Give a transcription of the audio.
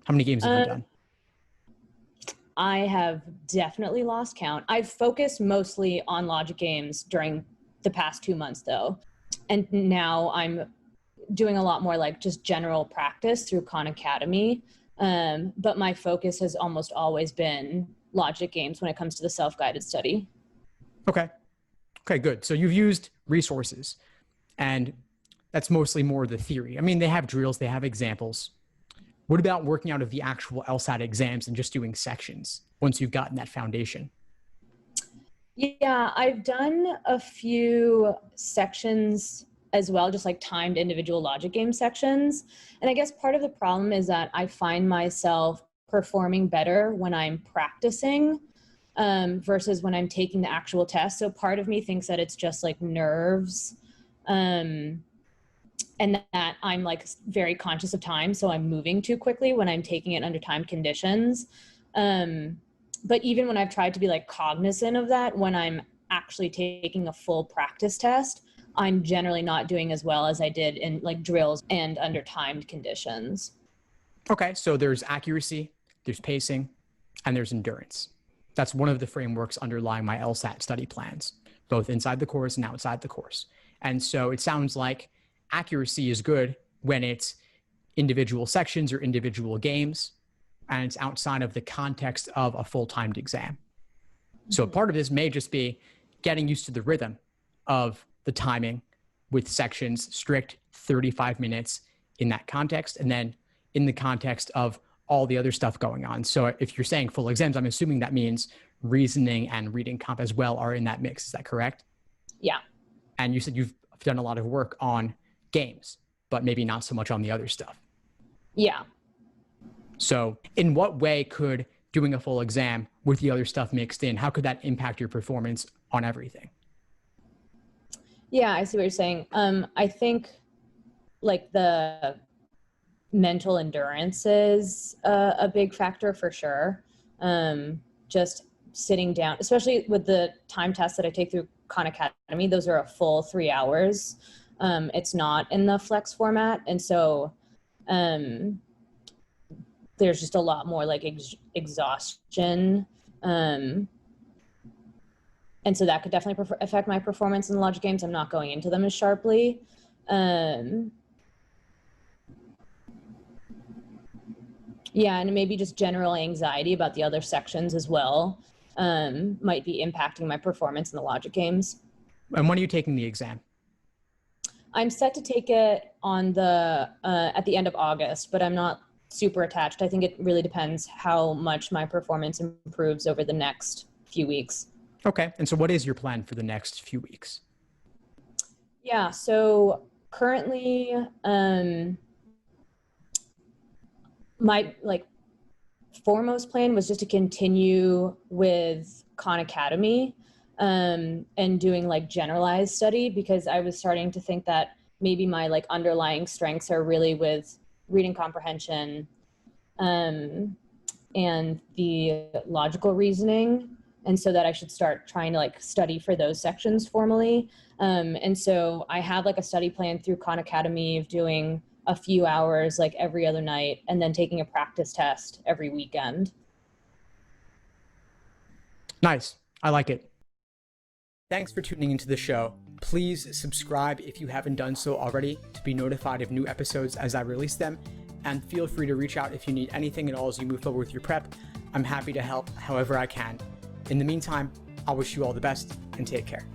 How many games have you done? I have definitely lost count. I've focused mostly on logic games during the past 2 months though. And now I'm doing a lot more like just general practice through Khan Academy. But my focus has almost always been logic games when it comes to the self-guided study. Okay. Okay, good. So you've used resources, and that's mostly more the theory. I mean, they have drills, they have examples. What about working out of the actual LSAT exams and just doing sections once you've gotten that foundation? Yeah, I've done a few sections as well, just like timed individual logic game sections. And I guess part of the problem is that I find myself performing better when I'm practicing versus when I'm taking the actual test. So part of me thinks that it's just like nerves. And that I'm like very conscious of time, so I'm moving too quickly when I'm taking it under timed conditions. But even when I've tried to be like cognizant of that, when I'm actually taking a full practice test, I'm generally not doing as well as I did in like drills and under timed conditions. Okay, so there's accuracy, there's pacing, and there's endurance. That's one of the frameworks underlying my LSAT study plans, both inside the course and outside the course. And so it sounds like accuracy is good when it's individual sections or individual games, and it's outside of the context of a full timed exam. So part of this may just be getting used to the rhythm of the timing with sections, strict 35 minutes in that context, and then in the context of all the other stuff going on. So if you're saying full exams, I'm assuming that means reasoning and reading comp as well are in that mix. Is that correct? Yeah. And you said you've done a lot of work on games, but maybe not so much on the other stuff. Yeah. So in what way could doing a full exam with the other stuff mixed in, how could that impact your performance on everything? Yeah, I see what you're saying. I think like the mental endurance is a big factor for sure. Just sitting down, especially with the time tests that I take through Khan Academy, those are a full 3 hours. It's not in the flex format. And so there's just a lot more like exhaustion. And so that could definitely affect my performance in the logic games. I'm not going into them as sharply. Yeah, and maybe just general anxiety about the other sections as well might be impacting my performance in the logic games. And when are you taking the exam? I'm set to take it on the at the end of August, but I'm not super attached. I think it really depends how much my performance improves over the next few weeks. Okay. And so what is your plan for the next few weeks? Yeah, so currently my like foremost plan was just to continue with Khan Academy and doing like generalized study, because I was starting to think that maybe my like underlying strengths are really with reading comprehension and the logical reasoning. And so that I should start trying to like study for those sections formally. And so I have like a study plan through Khan Academy of doing a few hours like every other night and then taking a practice test every weekend. Nice. I like it. Thanks for tuning into the show. Please subscribe if you haven't done so already to be notified of new episodes as I release them. And feel free to reach out if you need anything at all as you move forward with your prep. I'm happy to help however I can. In the meantime, I'll wish you all the best and take care.